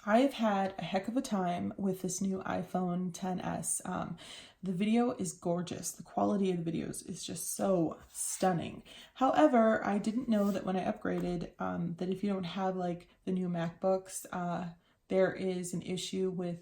I've had a heck of a time with this new iPhone XS. The video is gorgeous. The quality of the videos is just so stunning. However, I didn't know that when I upgraded that if you don't have like the new MacBooks, there is an issue with,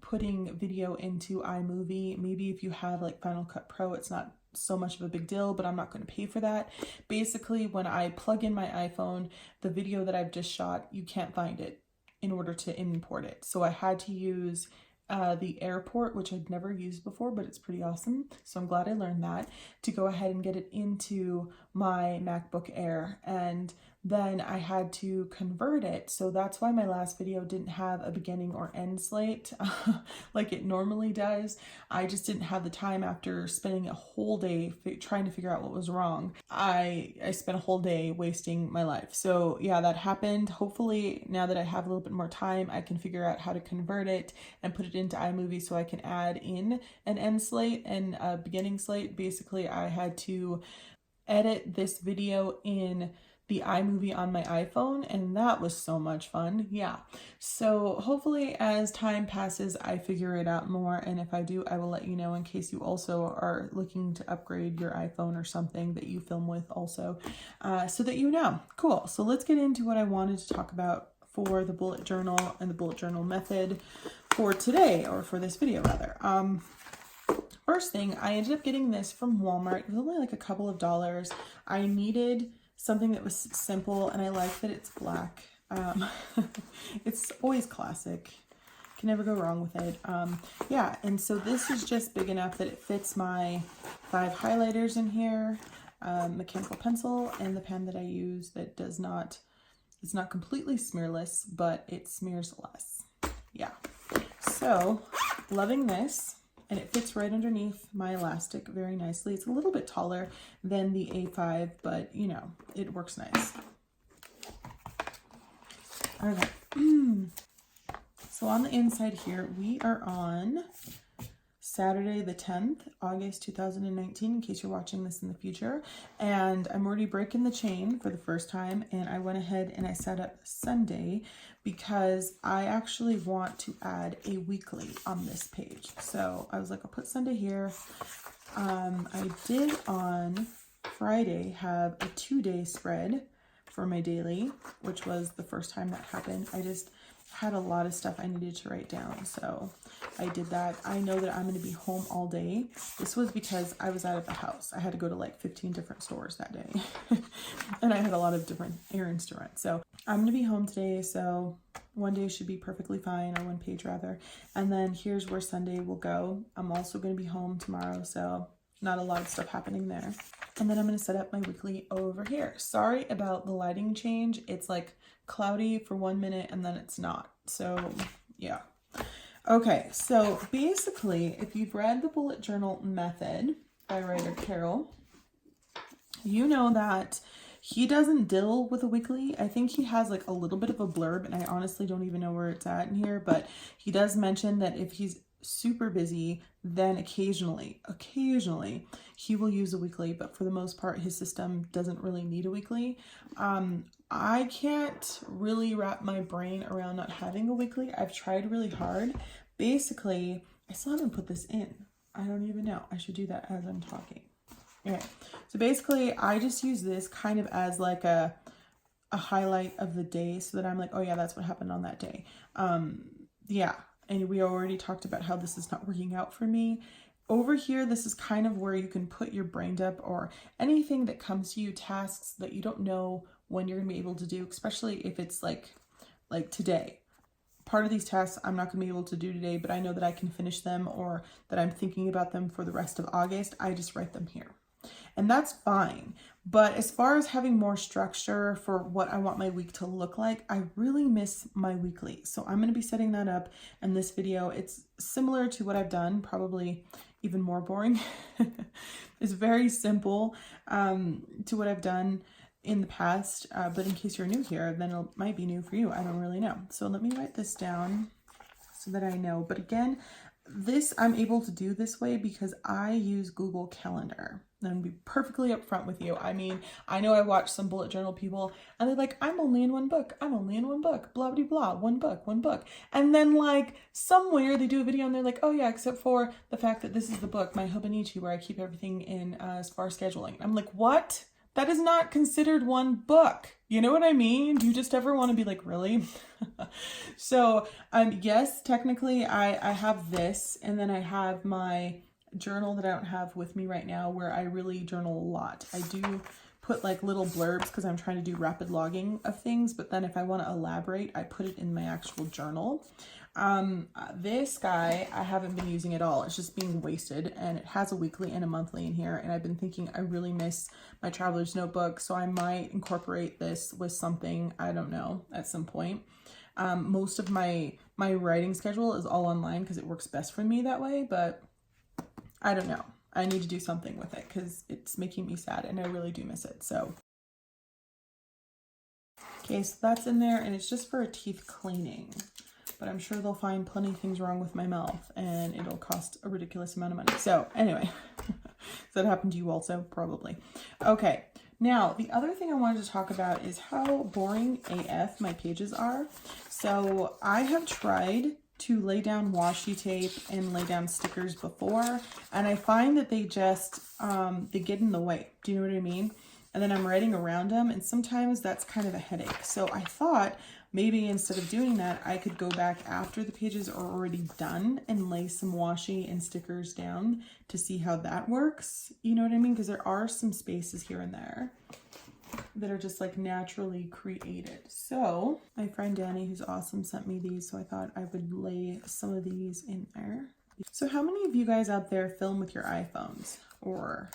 putting video into iMovie. Maybe if you have like Final Cut Pro, it's not so much of a big deal, but I'm not going to pay for that. Basically, when I plug in my iPhone, the video that I've just shot, you can't find it in order to import it. So I had to use the airport, which I'd never used before, but it's pretty awesome. So I'm glad I learned that, to go ahead and get it into my MacBook Air. And then I had to convert it. So that's why my last video didn't have a beginning or end slate like it normally does. I just didn't have the time after spending a whole day trying to figure out what was wrong. I spent a whole day wasting my life. So yeah, that happened. Hopefully now that I have a little bit more time, I can figure out how to convert it and put it into iMovie so I can add in an end slate and a beginning slate. Basically, I had to edit this video in the iMovie on my iPhone, and that was so much fun. Yeah, so hopefully as time passes I figure it out more, and if I do, I will let you know, in case you also are looking to upgrade your iPhone or something that you film with also, so that you know. Cool, so let's get into what I wanted to talk about for the bullet journal and the bullet journal method for today, or for this video rather. First thing, I ended up getting this from Walmart. It was only like a couple of dollars. I needed something that was simple, and I like that it's black. It's always classic. Can never go wrong with it. Yeah, and so this is just big enough that it fits my 5 highlighters in here, mechanical pencil, and the pen that I use that does not, it's not completely smearless, but it smears less. Yeah, so loving this. And it fits right underneath my elastic very nicely. It's a little bit taller than the A5, but it works nice. Okay. So on the inside here, we are on Saturday the 10th, August 2019, in case you're watching this in the future. And I'm already breaking the chain for the first time, and I went ahead and I set up Sunday because I actually want to add a weekly on this page. So I was like, I'll put Sunday here. I did on Friday have a 2-day spread for my daily, which was the first time that happened. I just had a lot of stuff I needed to write down, so I did that. I know that I'm going to be home all day. This was because I was out of the house. I had to go to like 15 different stores that day and I had a lot of different errands to run. So I'm going to be home today, so one day should be perfectly fine, or one page rather. And then here's where Sunday will go. I'm also going to be home tomorrow, so not a lot of stuff happening there. And then I'm going to set up my weekly over here. Sorry about the lighting change. It's like cloudy for 1 minute and then it's not. So yeah. Okay, so basically, if you've read the bullet journal method by Ryder Carroll, you know that he doesn't diddle with a weekly. I think he has like a little bit of a blurb, and I honestly don't even know where it's at in here, but he does mention that if he's super busy, then occasionally he will use a weekly, but for the most part his system doesn't really need a weekly. I can't really wrap my brain around not having a weekly. I've tried really hard. Basically, I still haven't put this in. I don't even know. I should do that as I'm talking. Okay, so basically I just use this kind of as like a highlight of the day, so that I'm like, oh yeah, that's what happened on that day. Yeah. And we already talked about how this is not working out for me. Over here, this is kind of where you can put your brain dump or anything that comes to you, tasks that you don't know when you're gonna be able to do, especially if it's like today. Part of these tasks I'm not gonna be able to do today, but I know that I can finish them, or that I'm thinking about them for the rest of August. I just write them here. And that's fine. But as far as having more structure for what I want my week to look like, I really miss my weekly. So I'm going to be setting that up in this video. It's similar to what I've done, probably even more boring. It's very simple to what I've done in the past, but in case you're new here, then it might be new for you. I don't really know. So let me write this down so that I know. But again, this I'm able to do this way because I use Google Calendar. And be perfectly upfront with you. I mean, I know I watch some bullet journal people and they're like, I'm only in one book. I'm only in one book. Blah, blah, blah. One book, one book. And then like somewhere they do a video and they're like, oh yeah, except for the fact that this is the book, my Hobonichi, where I keep everything in sparse scheduling. I'm like, what? That is not considered one book. You know what I mean? Do you just ever want to be like, really? So, yes, technically I have this, and then I have my journal that I don't have with me right now where I really journal a lot. I do put like little blurbs because I'm trying to do rapid logging of things, but then if I want to elaborate, I put it in my actual journal. This guy, I haven't been using at all. It's just being wasted, and it has a weekly and a monthly in here, and I've been thinking I really miss my traveler's notebook, so I might incorporate this with something, I don't know, at some point. Most of my writing schedule is all online because it works best for me that way, but I don't know. I need to do something with it because it's making me sad and I really do miss it. So, okay, so that's in there, and it's just for a teeth cleaning. But I'm sure they'll find plenty of things wrong with my mouth and it'll cost a ridiculous amount of money. So anyway, does that happen to you also? Probably. Okay, now the other thing I wanted to talk about is how boring AF my pages are. So I have tried to lay down washi tape and lay down stickers before, and I find that they just, they get in the way. Do you know what I mean? And then I'm writing around them, and sometimes that's kind of a headache. So I thought maybe instead of doing that, I could go back after the pages are already done and lay some washi and stickers down to see how that works. You know what I mean? Because there are some spaces here and there that are just like naturally created. So my friend Danny, who's awesome, sent me these, so I thought I would lay some of these in there. So how many of you guys out there film with your iPhones, or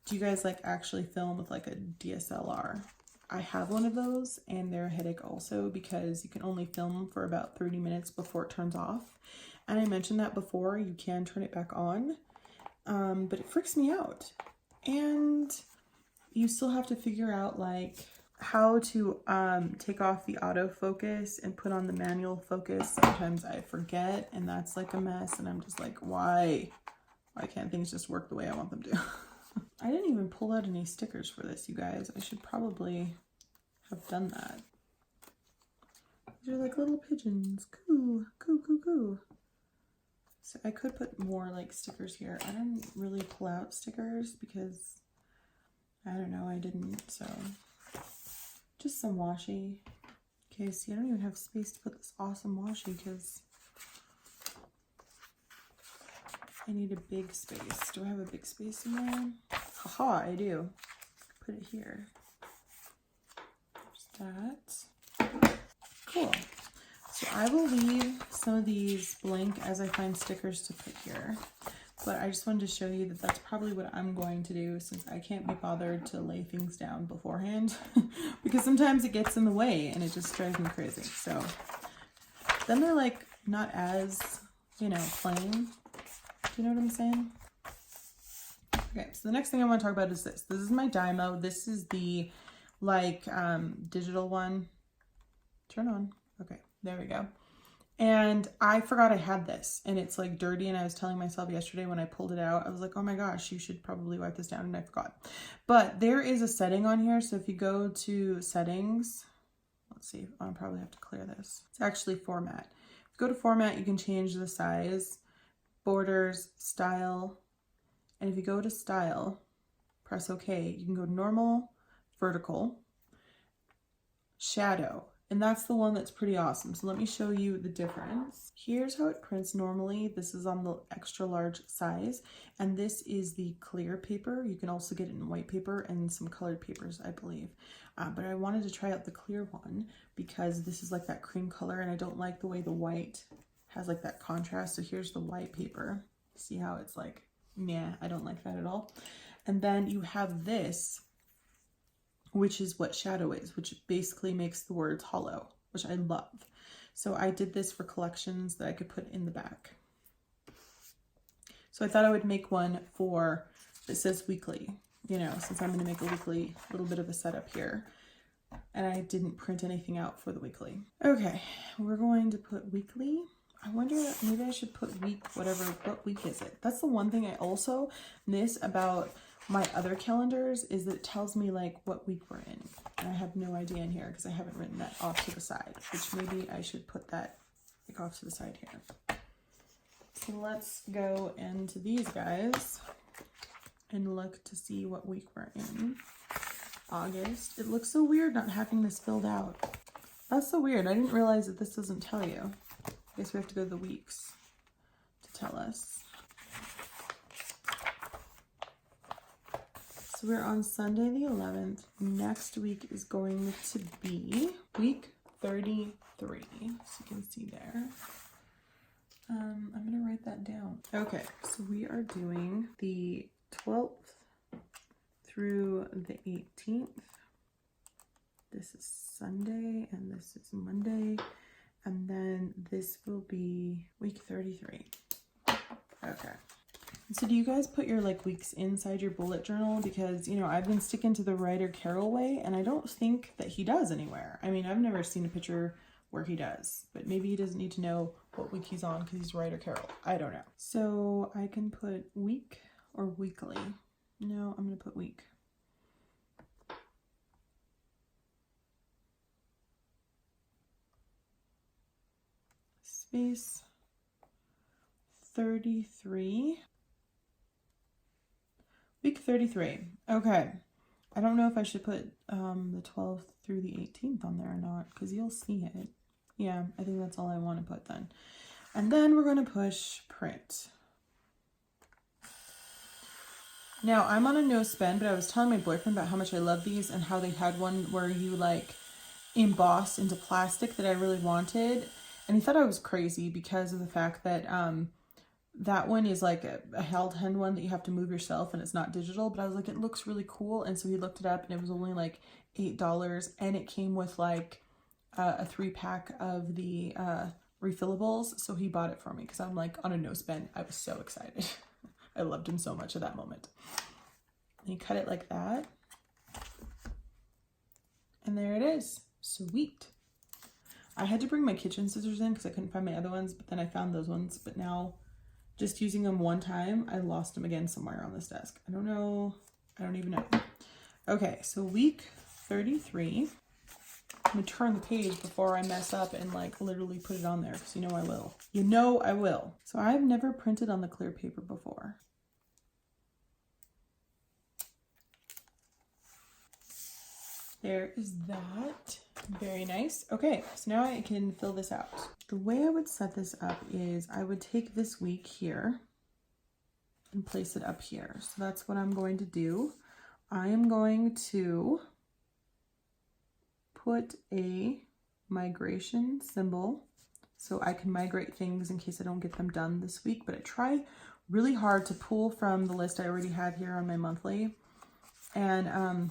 do you guys like actually film with like a DSLR? I have one of those, and they're a headache also because you can only film for about 30 minutes before it turns off. And I mentioned that before, you can turn it back on, but it freaks me out. And you still have to figure out like how to take off the autofocus and put on the manual focus. Sometimes I forget, and that's like a mess, and I'm just like, why can't things just work the way I want them to? I didn't even pull out any stickers for this, you guys. I should probably have done that. These are like little pigeons. Coo, coo, coo, coo. So I could put more like stickers here. I didn't really pull out stickers because I don't know, I didn't, so just some washi. Okay, see, I don't even have space to put this awesome washi because I need a big space. Do I have a big space in there? Haha, I do. Put it here. There's that. Cool. So I will leave some of these blank as I find stickers to put here. But I just wanted to show you that that's probably what I'm going to do, since I can't be bothered to lay things down beforehand because sometimes it gets in the way and it just drives me crazy. So then they're like not as, you know, plain. Do you know what I'm saying? Okay, so the next thing I want to talk about is this. This is my dymo. This is the like digital one. Turn on. Okay, there we go. And I forgot I had this, and it's like dirty, and I was telling myself yesterday when I pulled it out, I was like, oh my gosh, you should probably wipe this down, and I forgot. But there is a setting on here, so if you go to settings, let's see, I'll probably have to clear this. It's actually format. If you go to format, you can change the size, borders, style, and if you go to style, press OK, you can go normal, vertical, shadow. And that's the one that's pretty awesome. So let me show you the difference. Here's how it prints normally. This is on the extra large size. And this is the clear paper. You can also get it in white paper and some colored papers, I believe. But I wanted to try out the clear one because this is like that cream color, and I don't like the way the white has like that contrast. So here's the white paper. See how it's like, meh, I don't like that at all. And then you have this, which is what shadow is, which basically makes the words hollow, which I love. So I did this for collections that I could put in the back. So I thought I would make one for, that says weekly, you know, since I'm going to make a weekly, little bit of a setup here. And I didn't print anything out for the weekly. Okay, we're going to put weekly. I wonder, maybe I should put week, whatever, what week is it? That's the one thing I also miss about my other calendars is that it tells me like what week we're in. And I have no idea in here because I haven't written that off to the side, which maybe I should put that like off to the side here. So let's go into these guys and look to see what week we're in. August. It looks so weird not having this filled out. That's so weird. I didn't realize that this doesn't tell you. I guess we have to go to the weeks to tell us. So we're on Sunday the 11th. Next week is going to be week 33. So you can see there. I'm going to write that down. Okay, so we are doing the 12th through the 18th. This is Sunday and this is Monday. And then this will be week 33. Okay. So do you guys put your like weeks inside your bullet journal? Because, you know, I've been sticking to the Ryder Carroll way and I don't think that he does anywhere. I mean, I've never seen a picture where he does, but maybe he doesn't need to know what week he's on because he's Ryder Carroll. I don't know. So I can put week or weekly. No, I'm going to put week. Space 33. Week 33. Okay. I don't know if I should put the 12th through the 18th on there or not because you'll see it. Yeah, I think that's all I want to put then. And then we're going to push print. Now, I'm on a no spend, but I was telling my boyfriend about how much I love these and how they had one where you like emboss into plastic that I really wanted. And he thought I was crazy because of the fact that that one is like a held hand one that you have to move yourself and it's not digital. But I was like, it looks really cool. And so he looked it up and it was only like $8. And it came with like a 3-pack of the refillables. So he bought it for me because I'm like on a no spend. I was so excited. I loved him so much at that moment. And you cut it like that. And there it is. Sweet. I had to bring my kitchen scissors in because I couldn't find my other ones, but then I found those ones. But now, just using them one time, I lost them again somewhere on this desk. I don't know. I don't even know. Okay, so week 33. I'm going to turn the page before I mess up and like literally put it on there because you know I will. You know I will. So I've never printed on the clear paper before. There is that. Very nice. Okay, so now I can fill this out. The way I would set this up is I would take this week here and place it up here. So that's what I'm going to do. I am going to put a migration symbol so I can migrate things in case I don't get them done this week, but I try really hard to pull from the list I already have here on my monthly and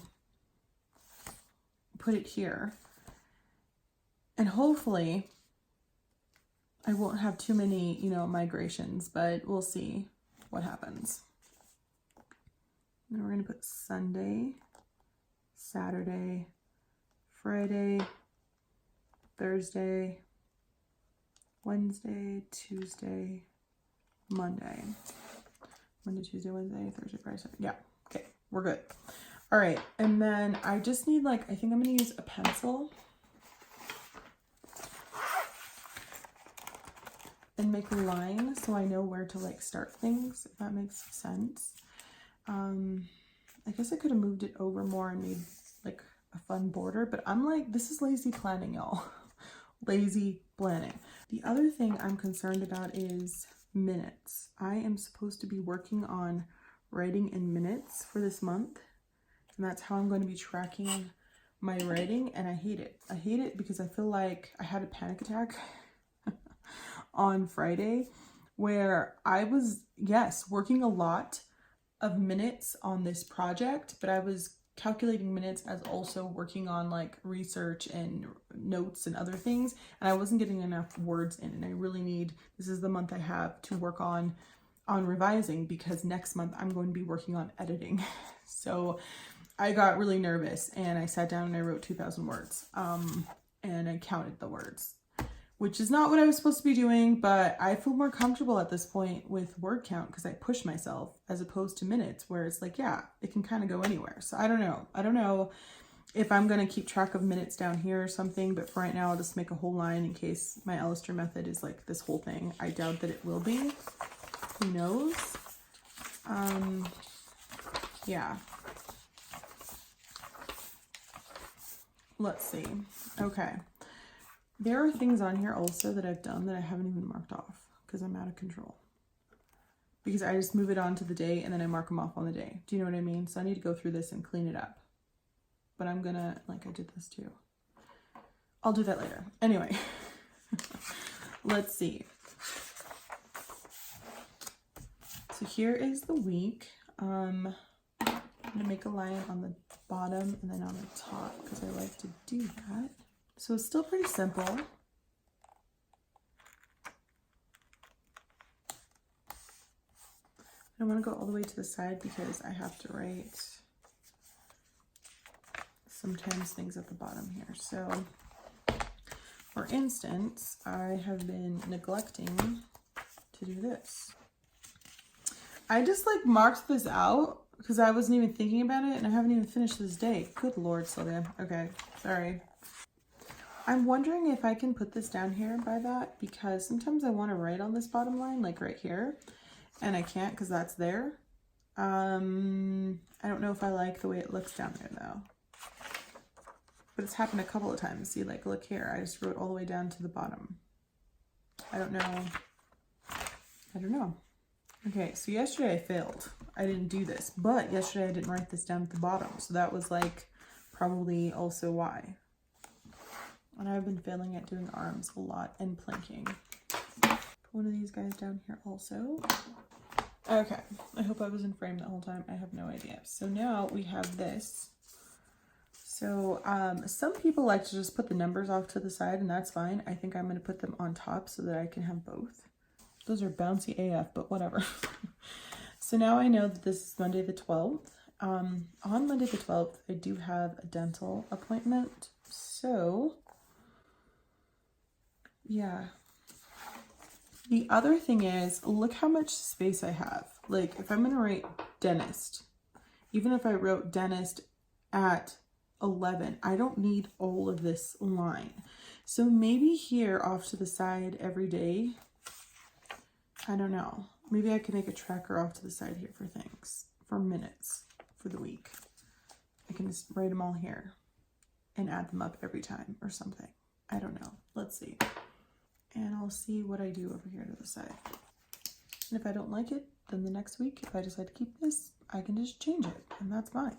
put it here. And hopefully I won't have too many, you know, migrations, but we'll see what happens. And we're going to put Sunday, Saturday, Friday, Thursday, Wednesday, Tuesday, Monday. Monday, Tuesday, Wednesday, Thursday, Friday, Saturday. Yeah, okay, we're good. All right, and then I just need like, I think I'm going to use a pencil and make a line so I know where to like start things, if that makes sense. I guess I could have moved it over more and made like a fun border, but I'm like, this is lazy planning, y'all. Lazy planning. The other thing I'm concerned about is minutes. I am supposed to be working on writing in minutes for this month, and that's how I'm going to be tracking my writing, and I hate it. I hate it because I feel like I had a panic attack on Friday where I was, yes, working a lot of minutes on this project, but I was calculating minutes as also working on like research and notes and other things, and I wasn't getting enough words in, and I really need, this is the month I have to work on revising because next month I'm going to be working on editing. So I got really nervous and I sat down and I wrote 2,000 words and I counted the words. which is not what I was supposed to be doing, but I feel more comfortable at this point with word count because I push myself as opposed to minutes, where it's like, yeah, it can kind of go anywhere. So I don't know. I don't know if I'm going to keep track of minutes down here or something, but for right now, I'll just make a whole line in case my Alistair method is like this whole thing. I doubt that it will be. Who knows? Yeah. Let's see. Okay. There are things on here also that I've done that I haven't even marked off because I'm out of control. Because I just move it on to the day and then I mark them off on the day. Do you know what I mean? So I need to go through this and clean it up. But I'm gonna, like I did this too. I'll do that later. Anyway, let's see. So here is the week. I'm gonna make a line on the bottom and then on the top because I like to do that. So it's still pretty simple. I don't want to go all the way to the side because I have to write sometimes things at the bottom here. So for instance, I have been neglecting to do this. I just like marked this out because I wasn't even thinking about it and I haven't even finished this day. Good Lord, Sylvia. Okay, sorry. I'm wondering if I can put this down here by that because sometimes I want to write on this bottom line, like right here, and I can't because that's there. I don't know if I like the way it looks down there though. But it's happened a couple of times. See, like, look here. I just wrote all the way down to the bottom. I don't know. I don't know. Okay, so yesterday I failed. I didn't do this, but yesterday I didn't write this down at the bottom. So that was like probably also why. And I've been failing at doing arms a lot and planking. Put one of these guys down here also. Okay, I hope I was in frame the whole time. I have no idea. So now we have this. So some people like to just put the numbers off to the side and that's fine. I think I'm going to put them on top so that I can have both. Those are bouncy AF, but whatever. So now I know that this is Monday the 12th. On Monday the 12th, I do have a dental appointment. So yeah. The other thing is, look how much space I have. Like if I'm going to write dentist, even if I wrote dentist at 11, I don't need all of this line. So maybe here off to the side every day, I don't know. Maybe I could make a tracker off to the side here for things, for minutes for the week. I can just write them all here and add them up every time or something. I don't know. Let's see. And I'll see what I do over here to the side. And if I don't like it, then the next week, if I decide to keep this, I can just change it and that's fine.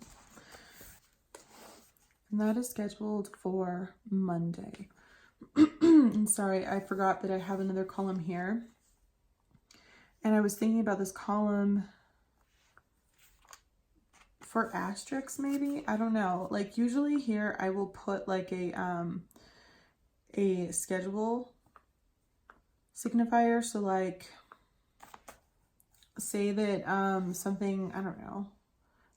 And that is scheduled for Monday. And sorry, I forgot that I have another column here. And I was thinking about this column for asterisks maybe. I don't know. Like usually here I will put like a schedule signifier. So like say that something, I don't know,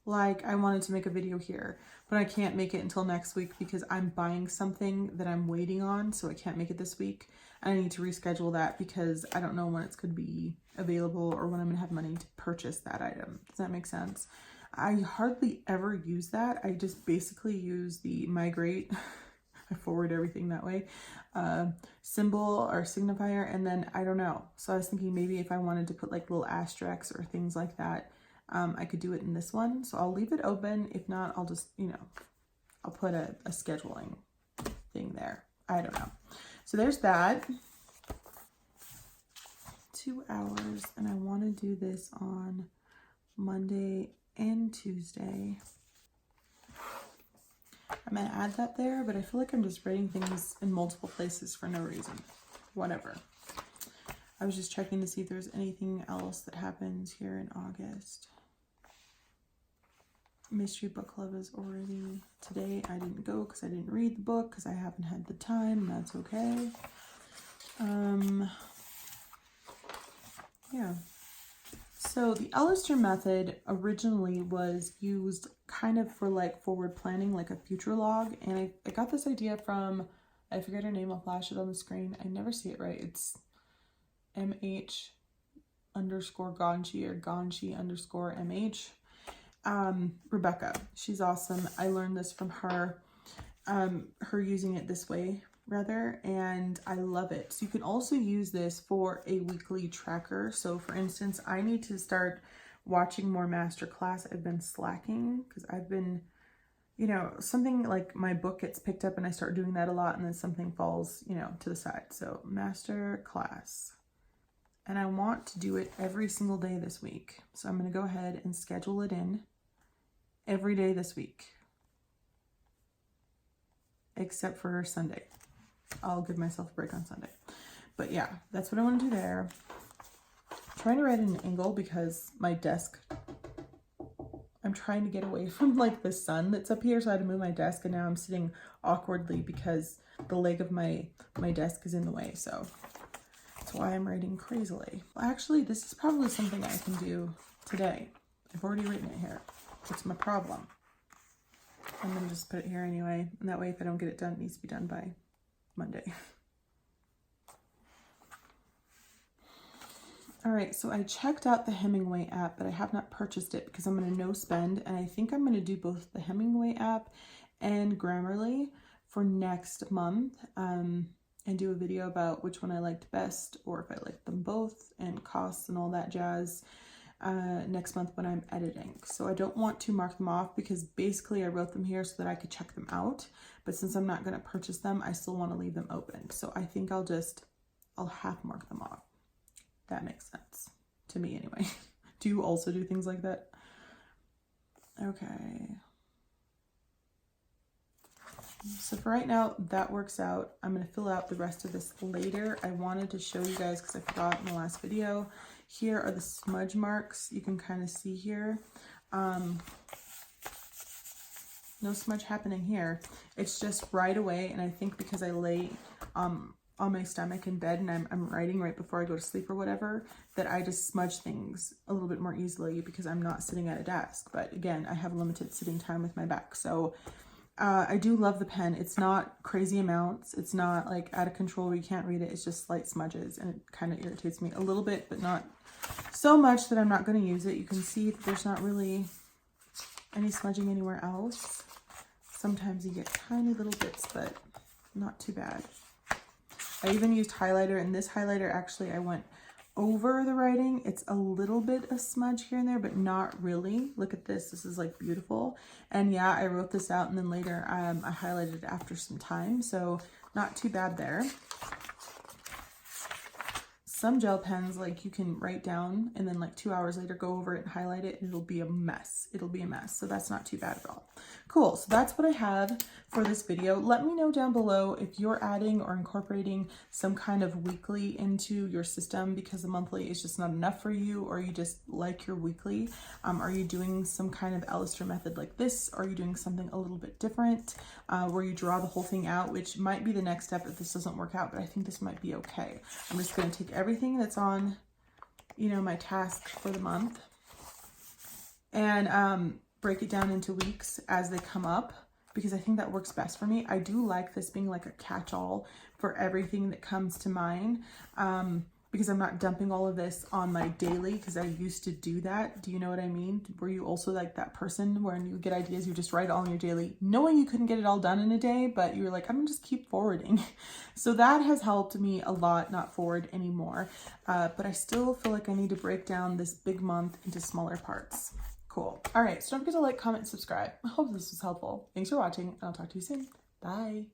like I wanted to make a video here, but I can't make it until next week because I'm buying something that I'm waiting on, so I can't make it this week. And I need to reschedule that because I don't know when it's going to be available or when I'm going to have money to purchase that item. Does that make sense? I hardly ever use that. I just basically use the migrate. I forward everything that way. Symbol or signifier, and then I don't know. So I was thinking maybe if I wanted to put like little asterisks or things like that, I could do it in this one. So I'll leave it open. If not, I'll just, you know, I'll put a scheduling thing there. I don't know. So there's that. 2 hours, and I want to do this on Monday and Tuesday. I'm going to add that there, but I feel like I'm just writing things in multiple places for no reason. Whatever. I was just checking to see if there's anything else that happens here in August. Mystery Book Club is already today. I didn't go because I didn't read the book because I haven't had the time. That's okay. Yeah. So the Alistair method originally was used kind of for like forward planning, like a future log. And I got this idea from I forget her name. I'll flash it on the screen. I never see it right. It's MH_Ganji or Ganji_MH. Rebecca. She's awesome. I learned this from her. Her using it this way rather, and I love it. So you can also use this for a weekly tracker. So for instance, I need to start watching more masterclass. I've been slacking because I've been, you know, something like my book gets picked up and I start doing that a lot, and then something falls, you know, to the side. So masterclass, and I want to do it every single day this week. So I'm going to go ahead and schedule it in every day this week, except for Sunday. I'll give myself a break on Sunday. But yeah, that's what I want to do there. I'm trying to write at an angle because my desk, I'm trying to get away from like the sun that's up here. So I had to move my desk, and now I'm sitting awkwardly because the leg of my desk is in the way. So that's why I'm writing crazily. Well, actually, this is probably something I can do today. I've already written it here. What's my problem? I'm gonna just put it here anyway, and that way if I don't get it done, it needs to be done by Monday. All right, so I checked out the Hemingway app, but I have not purchased it because I'm gonna no spend, and I think I'm gonna do both the Hemingway app and Grammarly for next month, and do a video about which one I liked best, or if I liked them both, and costs and all that jazz. Next month when I'm editing. So I don't want to mark them off because basically I wrote them here so that I could check them out. But since I'm not going to purchase them, I still want to leave them open. So I think I'll half mark them off. That makes sense to me anyway. Do you also do things like that? Okay. So for right now, that works out. I'm going to fill out the rest of this later. I wanted to show you guys because I forgot in the last video. Here are the smudge marks. You can kind of see here. No smudge happening here. It's just right away, and I think because I lay on my stomach in bed and I'm writing right before I go to sleep or whatever, that I just smudge things a little bit more easily because I'm not sitting at a desk. But again, I have limited sitting time with my back. So I do love the pen. It's not crazy amounts. It's not like out of control where you can't read it. It's just slight smudges, and it kind of irritates me a little bit, but not so much that I'm not going to use it. You can see that there's not really any smudging anywhere else. Sometimes you get tiny little bits, but not too bad. I even used highlighter, and this highlighter actually I went over the writing. It's a little bit of smudge here and there, but not really. Look at this. This is like beautiful. And yeah, I wrote this out, and then later I highlighted it after some time, so not too bad there. Some gel pens, like you can write down and then like 2 hours later go over it and highlight it, and it'll be a mess. It'll be a mess. So that's not too bad at all. Cool. So that's what I have for this video. Let me know down below if you're adding or incorporating some kind of weekly into your system because the monthly is just not enough for you, or you just like your weekly. Are you doing some kind of Alistair method like this? Or are you doing something a little bit different where you draw the whole thing out, which might be the next step if this doesn't work out, but I think this might be okay. I'm just going to take everything that's on, you know, my task for the month and break it down into weeks as they come up, because I think that works best for me. I do like this being like a catch-all for everything that comes to mind, because I'm not dumping all of this on my daily, because I used to do that. Do you know what I mean? Were you also like that person where you get ideas, you just write it all in your daily, knowing you couldn't get it all done in a day, but you were like, I'm gonna just keep forwarding. So that has helped me a lot, not forward anymore. But I still feel like I need to break down this big month into smaller parts. Cool. All right, so don't forget to like, comment, and subscribe. I hope this was helpful. Thanks for watching, and I'll talk to you soon. Bye.